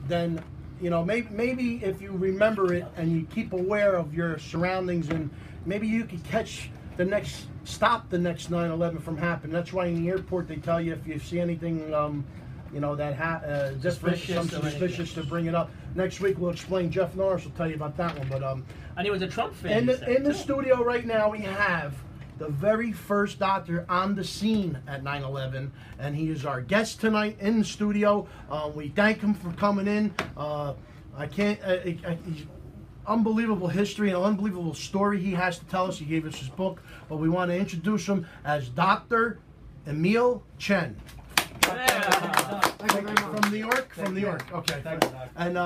then you know, maybe if you remember it and you keep aware of your surroundings, and maybe you could stop the next 9/11 from happening. That's why in the airport they tell you if you see anything, you know, that suspicious to bring it up. Next week we'll explain. Jeff Norris will tell you about that one. But and he was a Trump fan. In the studio right now we have the very first doctor on the scene at 9/11, and he is our guest tonight in the studio. We thank him for coming in. Unbelievable history and unbelievable story he has to tell us. He gave us his book, but we want to introduce him as Dr. Emil Chen. From New York? From New York. Okay. And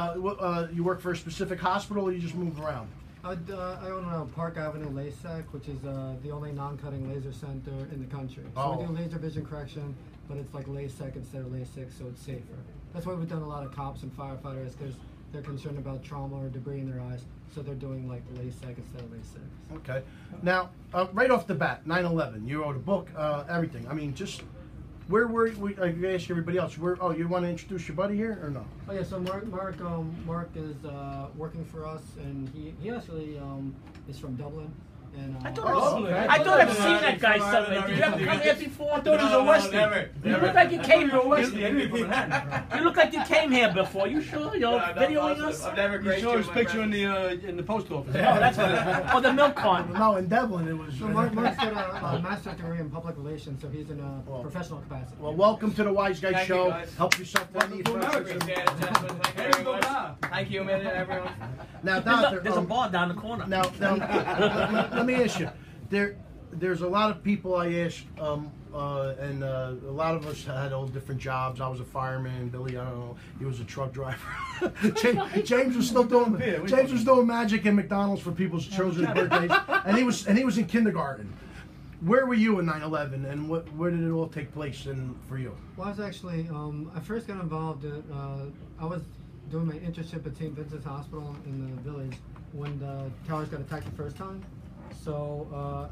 you work for a specific hospital, or you just move around? I own Park Avenue LASIK, which is the only non-cutting laser center in the country. So we do laser vision correction, but it's like LASIK instead of LASIK, so it's safer. That's why we've done a lot of cops and firefighters, because they're concerned about trauma or debris in their eyes, so they're doing like LASIK instead of LASIK. Okay. Now, right off the bat, 9/11, you wrote a book, everything. I mean, just where were we? I ask everybody else. You want to introduce your buddy here or no? Oh yeah. So Mark is working for us, and he actually is from Dublin. And, I thought I've seen that guy somewhere. Did you ever come here before? I thought he was a Western. You look like you came here. You look like you came here before. You sure? You're videoing us? I've never You saw his picture in the post office. Oh, that's what it is. Oh, the milk carton. No, in Dublin it was. So Mark's got a master's degree in public relations, so he's in a professional capacity. Well, welcome to the Wiseguyz Show. Help yourself to any Thank you, man, everyone. Now, Doctor, there's a bar down the corner. Now, let me ask you. There's a lot of people I ask, and a lot of us had all different jobs. I was a fireman. Billy, I don't know, he was a truck driver. James was still doing magic in McDonald's for people's children's birthdays, and he was in kindergarten. Where were you in 9/11, and where did it all take place for you? Well, I was actually I first got involved. I was doing my internship at St. Vincent's Hospital in the village when the towers got attacked the first time. So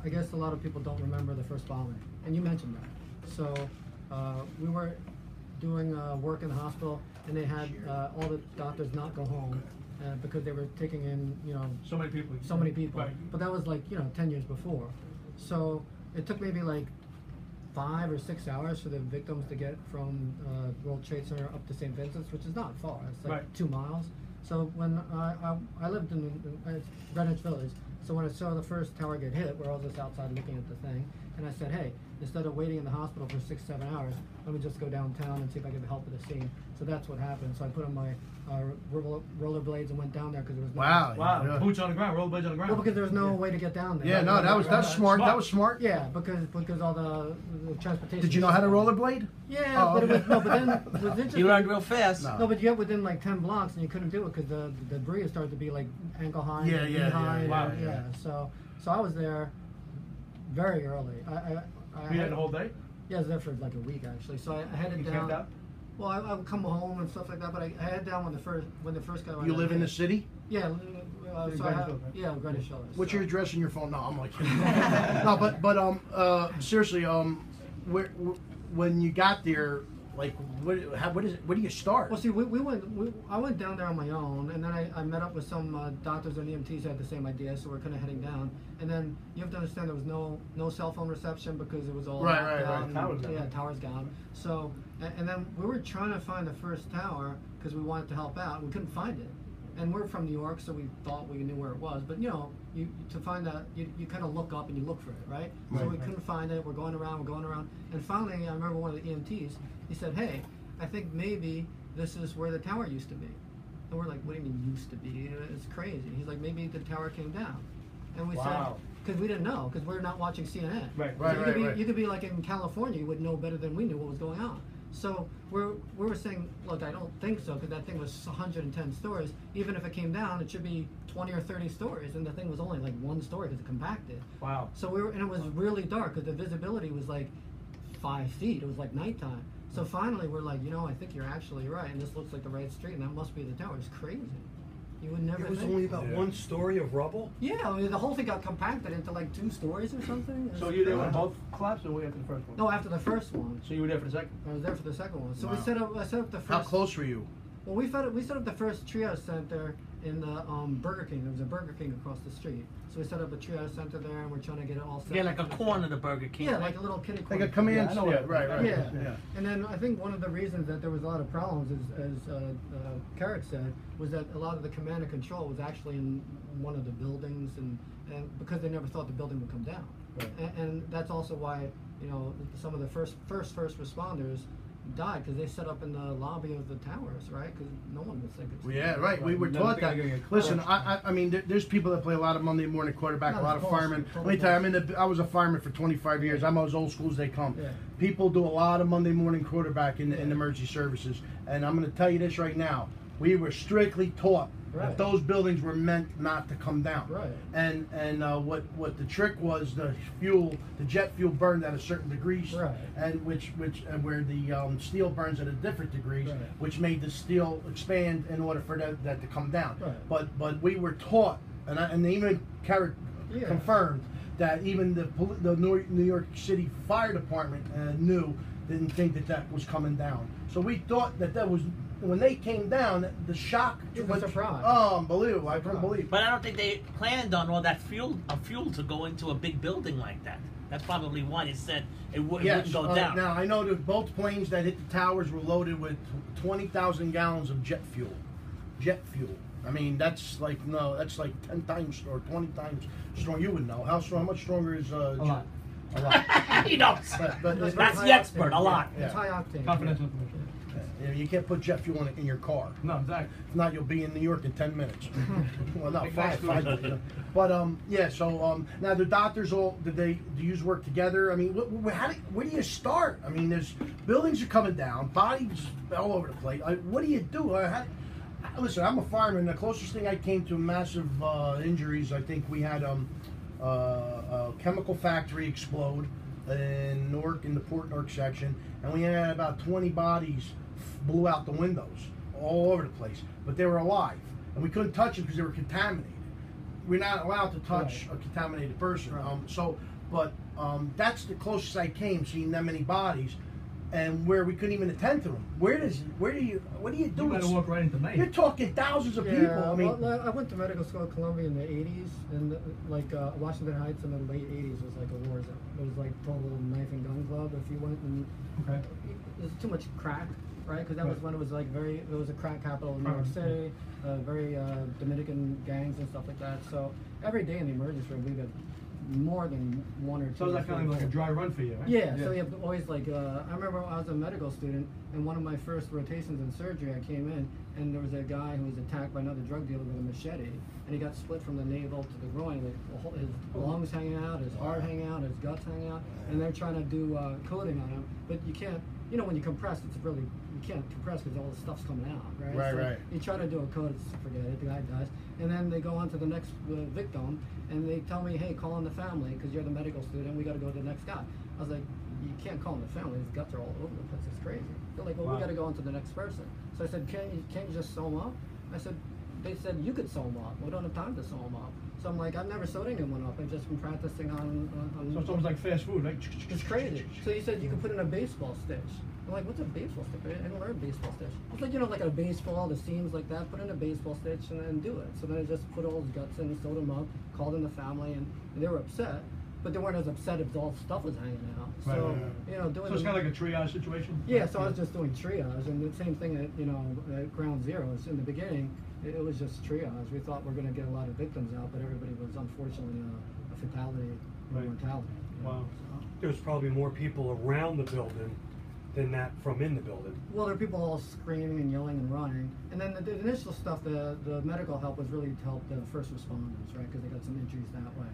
I guess a lot of people don't remember the first bombing, and you mentioned that. So we were doing work in the hospital, and they had all the doctors not go home because they were taking in, you know, so many people. Right. But that was like, you know, 10 years before. So it took maybe like 5 or 6 hours for the victims to get from World Trade Center up to St. Vincent's, which is not far. It's like 2 miles. So when I lived in Greenwich Village, so when I saw the first tower get hit, we're all just outside looking at the thing, and I said, hey, instead of waiting in the hospital for 6-7 hours, let me just go downtown and see if I can help at the scene. So that's what happened. So I put on my rollerblades and went down there because there was no wow. Boots on the ground, rollerblades on the ground. Well, because there was no way to get down there. Yeah, no, that's smart. That was smart. Yeah, because all the transportation. Did you know how to rollerblade? Yeah, but it was then it was interesting. You learned real fast. No, but you get within like 10 blocks and you couldn't do it because the debris started to be like ankle high, knee high. Wow. Yeah. So I was there very early. You had the whole day? Yeah, I was there for like a week actually. So I headed down. Camped out? Well, I would come home and stuff like that, but I head down when the first guy. You live in the city? Yeah. Greenwich Village. What's your address and your phone? No, I'm like kidding. No, but seriously, when you got there, like, what do you start? Well, see, I went down there on my own, and then I met up with some doctors and EMTs who had the same idea, so we're kind of heading down. And then you have to understand there was no cell phone reception because it was all right. Towers gone. So, and then we were trying to find the first tower because we wanted to help out. We couldn't find it, and we're from New York, so we thought we knew where it was. But you know, to find that, you kind of look up and you look for it, right? So we couldn't find it. We're going around, and finally, I remember one of the EMTs. He said, hey, I think maybe this is where the tower used to be. And we're like, what do you mean used to be? It's crazy. He's like, maybe the tower came down. And we said, because we didn't know, because we're not watching CNN. You could be like in California, you would know better than we knew what was going on. So we were saying, look, I don't think so, because that thing was 110 stories. Even if it came down, it should be 20 or 30 stories, and the thing was only like 1 story because it compacted. Wow. So and it was really dark because the visibility was like 5 feet. It was like nighttime. So finally, we're like, you know, I think you're actually right, and this looks like the right street, and that must be the tower. It's crazy. You would never. It was think. only about 1 story of rubble. Yeah, I mean, the whole thing got compacted into like 2 stories or something. So you were there when both collapsed, or were you after the first one? No, after the first one. So you were there for the second? I was there for the second one. So I set up the first. How close were you? Well, we set up the first triage center in the Burger King. There was a Burger King across the street, so we set up a triage center there, and we're trying to get it all set. Yeah, like a corner of the Burger King. Yeah, like a little kitty corner. Like a command. Yeah, right. Yeah. And then I think one of the reasons that there was a lot of problems, as Carrot said, was that a lot of the command and control was actually in one of the buildings, and because they never thought the building would come down. Right. And that's also why, you know, some of the first responders died, because they set up in the lobby of the towers, right? Because no one was thinking. Well, yeah, right. We were taught that. Listen, I mean, there's people that play a lot of Monday morning quarterback, a lot of firemen. Let me tell you, I was a fireman for 25 years. I'm as old school as they come. Yeah. People do a lot of Monday morning quarterback in emergency services, and I'm going to tell you this right now. We were strictly taught that those buildings were meant not to come down. Right. And what the trick was, the jet fuel burned at a certain degrees, Right. and where the steel burns at a different degrees, Right. which made the steel expand in order for that to come down. Right. But we were taught, and even Carrot confirmed that even the New York City Fire Department didn't think that was coming down. So we thought that was. When they came down, the shock was a surprise. Oh, unbelievable! I couldn't believe. But I don't think they planned on all that fuel to go into a big building like that. That's probably why they said it wouldn't go down. Now I know that both planes that hit the towers were loaded with 20,000 gallons of jet fuel. Jet fuel. I mean, that's like 10 times or 20 times strong. You would know how much stronger is a lot. A lot. He knows. But That's the expert. A lot. It's high octane. Confidential information. You can't put jet fuel in your car. No, exactly. If not, you'll be in New York in 10 minutes. Well, no, five. But yeah. So now the doctors do they use work together? I mean, where do you start? I mean, there's buildings are coming down, bodies all over the place. What do you do? Listen, I'm a fireman. The closest thing I came to massive injuries, I think we had a chemical factory explode in Newark, in the Port Newark section, and we had about 20 bodies blew out the windows all over the place, but they were alive, and we couldn't touch them because they were contaminated. We're not allowed to touch a contaminated person. But that's the closest I came, seeing that many bodies, and where we couldn't even attend to them. What do you do? You gotta walk right into me. You're talking thousands of people. I mean, well, I went to medical school at Columbia in the 80s, and Washington Heights in the late 80s was like a war zone. It was like total knife and gun club. If you went and there's too much crack, right? Because that was when it was like it was a crack capital in New York City, very Dominican gangs and stuff like that. So every day in the emergency room, we got more than one or two. So it was kind of like a dry run for you, right? Yeah, so you have always I remember I was a medical student, and one of my first rotations in surgery, I came in, and there was a guy who was attacked by another drug dealer with a machete, and he got split from the navel to the groin, with his lungs hanging out, his heart hanging out, his guts hanging out, and they're trying to do coding on him, but you can't, when you compress, you can't compress because all the stuff's coming out, right? Right. You try to do a code, forget it, the guy dies, and then they go on to the next victim, and they tell me, hey, call in the family, because you're the medical student, we got to go to the next guy. I was like, you can't call in the family, his guts are all over the place, it's crazy. They're like, well, we got to go on to the next person. So I said, can't you just sew him up? They said, you could sew him up, we don't have time to sew him up. So I'm like, I've never sewed anyone up, I've just been practicing on So it's almost like fast food, right? It's crazy. So you said you could put in a baseball stitch. I'm like, what's a baseball stitch? I didn't learn baseball stitch. It's like, like a baseball, the seams like that, put in a baseball stitch and then do it. So then I just put all his guts in, sewed him up, called in the family, and they were upset. But they weren't as upset if all stuff was hanging out. So, doing So it's kind of like a triage situation? Yeah, so I was just doing triage, and the same thing at Ground Zero. In the beginning, it was just triage. We thought we were going to get a lot of victims out, but everybody was unfortunately a fatality, mortality. Wow. There's probably more people around the building than that from in the building. Well, there are people all screaming and yelling and running. And then the initial stuff, the medical help was really to help the first responders, right? Because they got some injuries that way.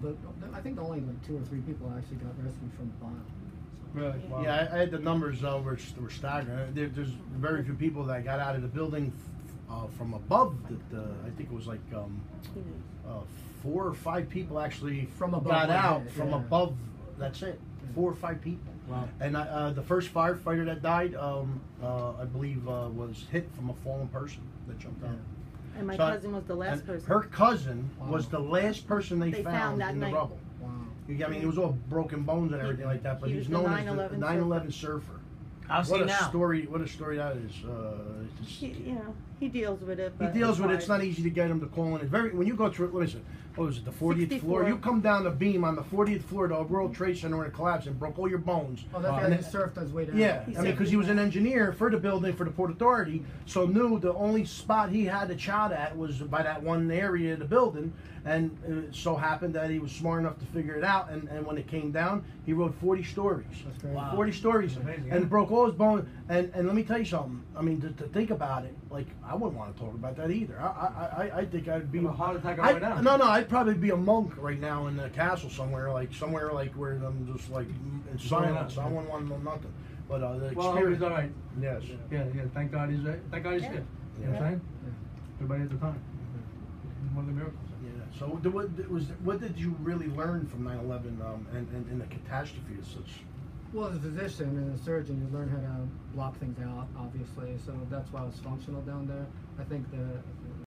But I think only like 2 or 3 people actually got rescued from the bottom. Really? Wow. Yeah, I had the numbers were staggering. There's very few people that got out of the building from above. I think it was like 4 or 5 people actually from above got out from above. That's it. 4 or 5 people. Wow. And the first firefighter that died, I believe, was hit from a fallen person that jumped out. And my cousin was the last person. Her cousin was the last person they found that in night. the rubble. Wow. I mean, it was all broken bones and everything like that, but he's known as the 9/11 surfer. How's what he a now? story! What a story that is. He deals with it. He But deals with it. hard. It's not easy to get him to call in. When you go through, listen, what was it, the 40th floor? 64. You come down the beam on the 40th floor to a World Trade Center when it collapsed and broke all your bones. Oh, that And guy it- just surfed on his way down. Yeah, He I mean, because he was an engineer for the building for the Port Authority, so knew the only spot he had to chout at was by that one area of the building, and it so happened that he was smart enough to figure it out, and when it came down, he wrote 40 stories. That's great. Wow. 40 stories, Amazing, and huh? broke all his bones, and let me tell you something, I mean, to think about it, like, I wouldn't want to talk about that either. I think I'd be... Have a heart attack right now. No, I'd probably be a monk right now in the castle somewhere like where I'm just like in silence. I wouldn't want to know nothing. But the Well, I hope he's experience. all right. Yes. Yeah. Thank God he's right. Thank God he's Yeah. good. You know what I'm saying? Everybody at the time. One of the miracles. Yeah. So what did you really learn from 9/11 and the catastrophe as such? Well, as a physician and a surgeon, you learn how to block things out, obviously. So that's why I was functional down there. I think the